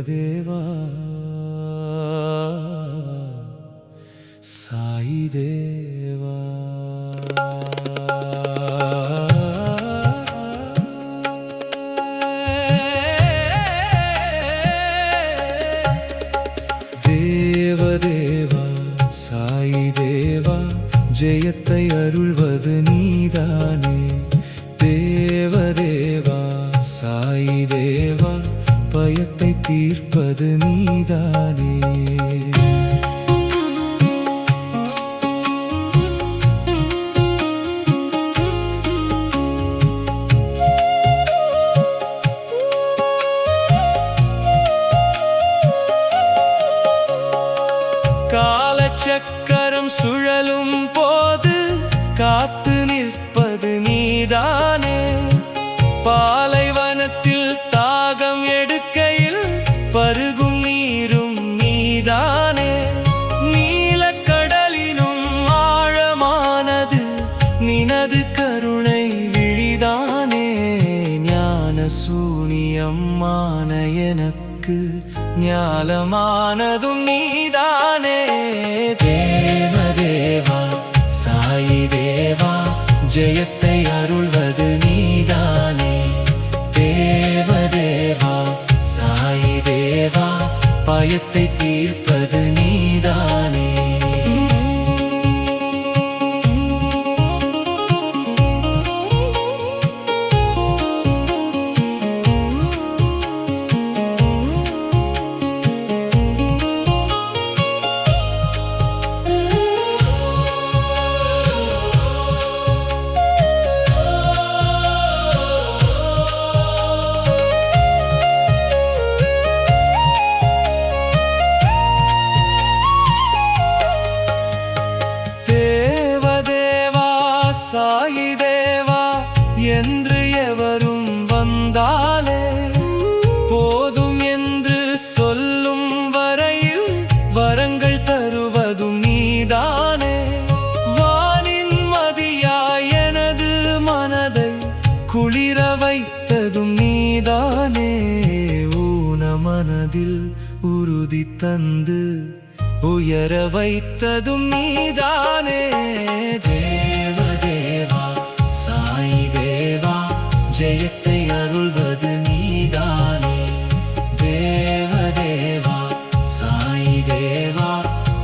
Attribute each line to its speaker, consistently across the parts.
Speaker 1: தேவதேவா சாயி தேவா தேவதேவா சாயி தேவா ஜெயத்தை அருள்வது நீதானே தேவதேவா சாயி தேவா பயத்தை தீர்ப்பது நீதானே காலச்சக்கரம் சுழலும் போது காத்து நிற்பது நீதானே பாலைவனத்தில் தாகம் எடுக்கையில் பருகும் நீரும் நீதானே நீலக்கடலினும் ஆழமானது நினது கருணை விழிதானே ஞான சூனியம்மான எனக்கு ஞாலமானதும் நீதானே தேவதேவா சாயி தேவா ஜெயத்தை அருள்வது நீதானே தேவதேவா சாயி தேவா பயத்தை தீர்ப்பது நீதானே சாயி தேவா என்று எவரும் வந்தாலே போதும் என்று சொல்லும் வரையில் வரங்கள் தருவதும் நீதானே வானின் மதியாய் எனது மனதை குளிர வைத்ததும் நீதானே ஊன மனதில் உறுதி தந்து உயர வைத்ததும் நீதானே தேவதேவா சாயி தேவா ஜெயத்தை அருள்வது நீதானே தேவதேவா சாயி தேவா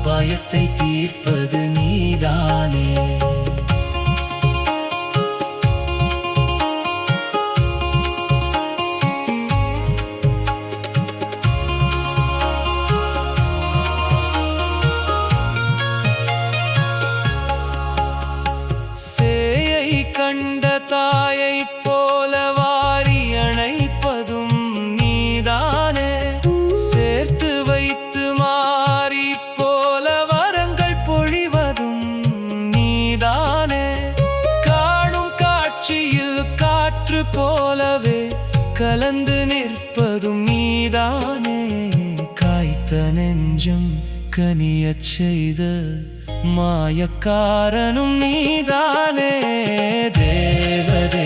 Speaker 1: பயத்தை தீர்ப்பது நீதானே கண்ட தாயை போல வாரி அணைப்பதும் நீதானே சேர்த்து வைத்து மாறி போல வரங்கள் பொழிவதும் நீதானே காணும் காட்சியில் காற்று போலவே கலந்து நிற்பதும் நீதானே காய்த்த நெஞ்சம் கனியச் செய்த மாயக்காரனும் நீதானே தேவதே